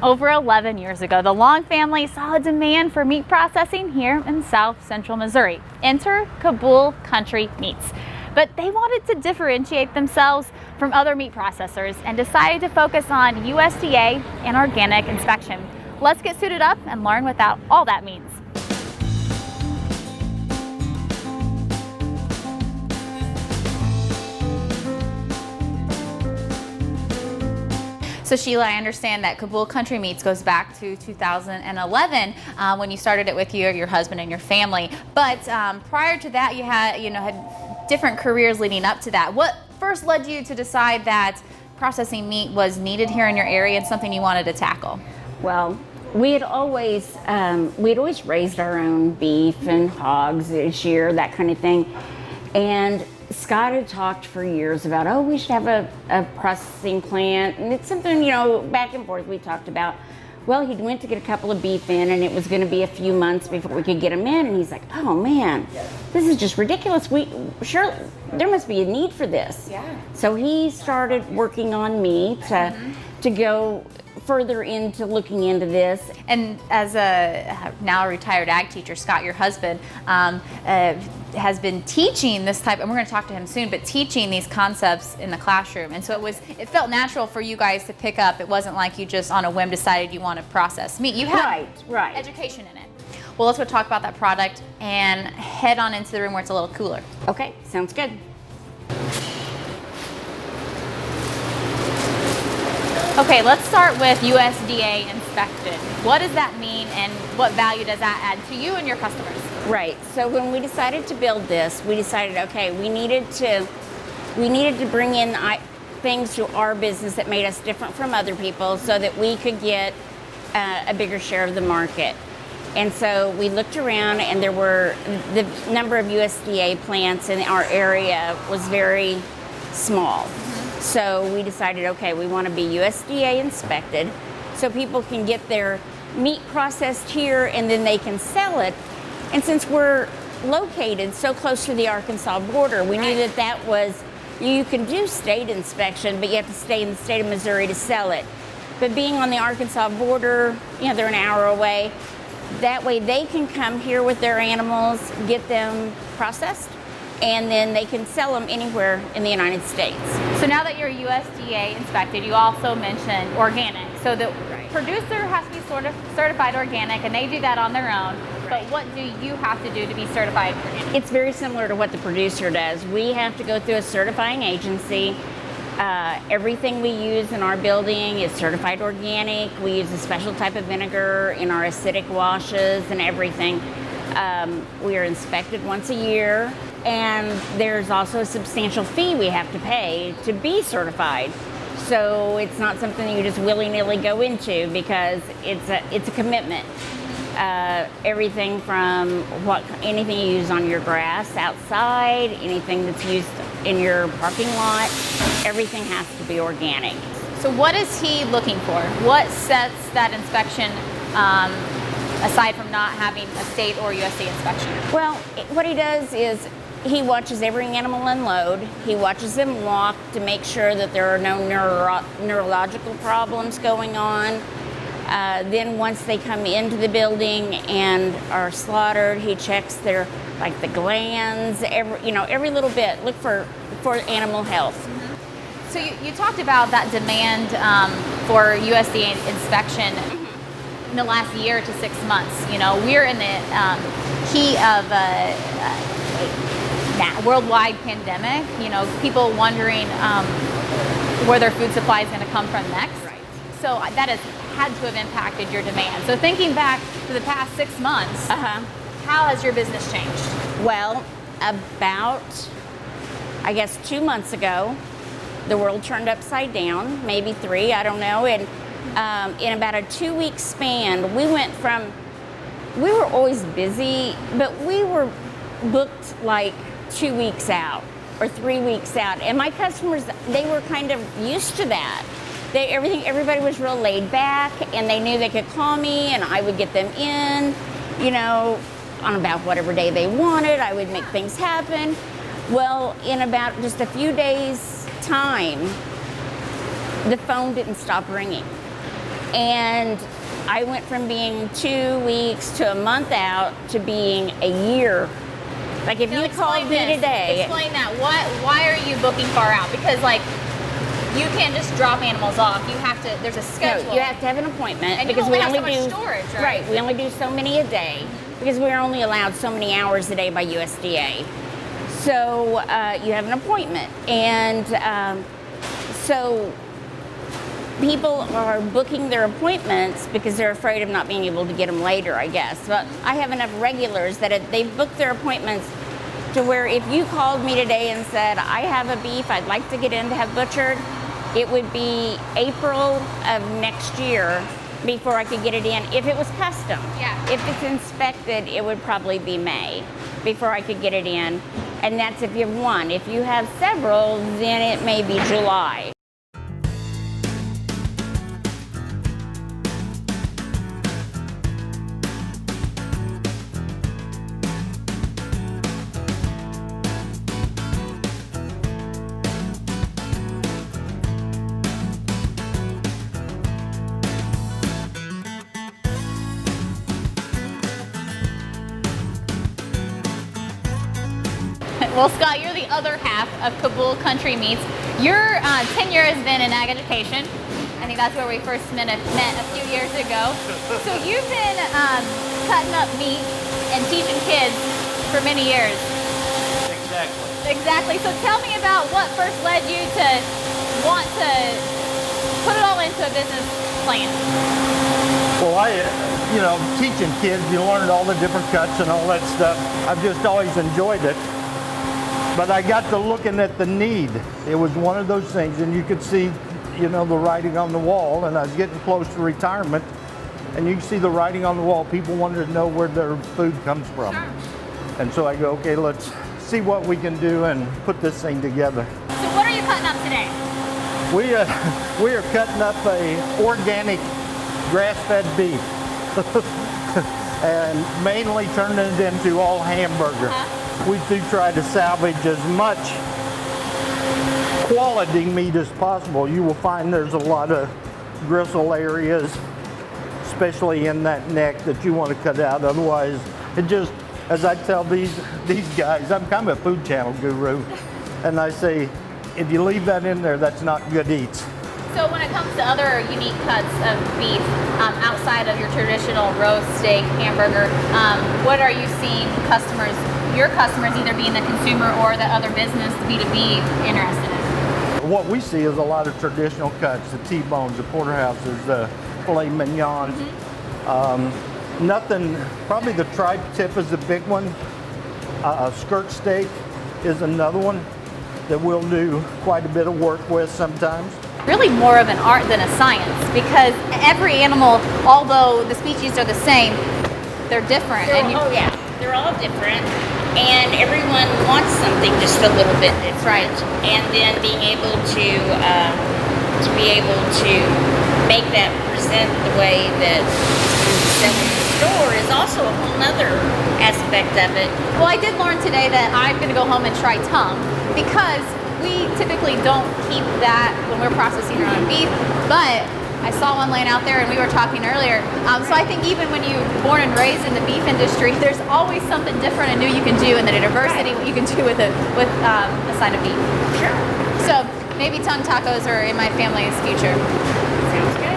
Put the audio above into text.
Over 11 years ago, the Long family saw a demand for meat processing here in South Central Missouri. Enter Cabool Kountry Meats. But they wanted to differentiate themselves from other meat processors and decided to focus on USDA and organic inspection. Let's get suited up and learn what all that means. So Sheila, I understand that Cabool Kountry Meats goes back to 2011 when you started it with your husband and your family. But prior to that, you had different careers leading up to that. What first led you to decide that processing meat was needed here in your area and something you wanted to tackle? Well, we'd always raised our own beef and hogs this year, that kind of thing. And Scott had talked for years about, oh, we should have a processing plant. And it's something, back and forth we talked about. Well, he went to get a couple of beef in, and it was going to be a few months before we could get them in. And he's like, oh, man, this is just ridiculous. There must be a need for this. Yeah. So he started working on me to go further into looking into this. And as a now retired ag teacher, Scott, your husband, has been teaching this type, and we're going to talk to him soon, but teaching these concepts in the classroom. And so it felt natural for you guys to pick up. It wasn't like you just on a whim decided you want to process meat. You had right. education in it. Well, let's go talk about that product and head on into the room where it's a little cooler. Okay, sounds good. Okay, let's start with USDA inspected. What does that mean and what value does that add to you and your customers? Right, so when we decided to build this, we decided, okay, we needed to bring in things to our business that made us different from other people so that we could get a bigger share of the market. And so we looked around, and the number of USDA plants in our area was very small. So we decided, okay, we want to be USDA inspected so people can get their meat processed here and then they can sell it. And since we're located so close to the Arkansas border, we knew that was, you can do state inspection, but you have to stay in the state of Missouri to sell it. But being on the Arkansas border, they're an hour away. That way they can come here with their animals, get them processed, and then they can sell them anywhere in the United States. So now that you're USDA inspected, you also mentioned organic. So the producer has to be sort of certified organic, and they do that on their own. But what do you have to do to be certified organic? It's very similar to what the producer does. We have to go through a certifying agency. Everything we use in our building is certified organic. We use a special type of vinegar in our acidic washes and everything. We are inspected once a year, and there's also a substantial fee we have to pay to be certified. So it's not something you just willy-nilly go into because it's a commitment. Everything from anything you use on your grass outside, anything that's used in your parking lot, everything has to be organic. So what is he looking for? What sets that inspection aside from not having a state or USDA inspection? Well, what he does is he watches every animal unload. He watches them walk to make sure that there are no neurological problems going on. Then once they come into the building and are slaughtered, he checks the glands, every little bit. Look for animal health. So you talked about that demand for USDA inspection in the last year to 6 months. We're in the heat of a worldwide pandemic. People wondering where their food supply is going to come from next. Right. So that has had to have impacted your demand. So thinking back to the past 6 months, how has your business changed? Well, about, I guess, 2 months ago, the world turned upside down, maybe 3, I don't know. And in about a 2-week span, we were always busy, but we were booked like 2 weeks out or 3 weeks out. And my customers, they were kind of used to that. Everybody was real laid back, and they knew they could call me and I would get them in, on about whatever day they wanted. I would make things happen. Well, in about just a few days' time, the phone didn't stop ringing. And I went from being 2 weeks to a month out to being a year. Like if you called me today. Explain that. Why are you booking far out? Because like you can't just drop animals off. You have to. There's a schedule. No, you have to have an appointment and because you we only only have so do much storage, right? Right. We only do so many a day because we're only allowed so many hours a day by USDA. So you have an appointment, and so people are booking their appointments because they're afraid of not being able to get them later, I guess. But I have enough regulars that they've booked their appointments to where if you called me today and said, I have a beef I'd like to get in to have butchered, it would be April of next year before I could get it in if it was custom. Yeah. If it's inspected, it would probably be May before I could get it in. And that's if you have one. If you have several, then it may be July. Well, Scott, you're the other half of Cabool Kountry Meats. Your tenure has been in ag education. I think that's where we first met a few years ago. So you've been cutting up meat and teaching kids for many years. Exactly. So tell me about what first led you to want to put it all into a business plan. Well, teaching kids, you learn all the different cuts and all that stuff. I've just always enjoyed it. But I got to looking at the need. It was one of those things, and you could see, the writing on the wall, and I was getting close to retirement, and you can see the writing on the wall. People wanted to know where their food comes from. Sure. And so I go, okay, let's see what we can do and put this thing together. So what are you cutting up today? We are cutting up a organic grass-fed beef and mainly turning it into all hamburger. We do try to salvage as much quality meat as possible. You will find there's a lot of gristle areas, especially in that neck, that you want to cut out. Otherwise, it just, as I tell these guys, I'm kind of a food channel guru, and I say, if you leave that in there, that's not good eats. So when it comes to other unique cuts of beef outside of your traditional roast steak, hamburger, what are you seeing your customers, either being the consumer or the other business, the B2B, interested in? What we see is a lot of traditional cuts, the T-bones, the porterhouses, the filet mignons. Nothing, probably the tri-tip is the big one. Skirt steak is another one that we'll do quite a bit of work with sometimes. Really more of an art than a science, because every animal, although the species are the same, they're different. They're all different, and everyone wants something just a little bit different. Right. And then being able to make that present the way that it's sent in the store is also a whole nother aspect of it. Well, I did learn today that I'm going to go home and try tongue, because we typically don't keep that when we're processing our own beef, but I saw one laying out there and we were talking earlier. So I think even when you're born and raised in the beef industry, there's always something different and new you can do, and the diversity what you can do with a side of beef. Sure. So maybe tongue tacos are in my family's future. Sounds good.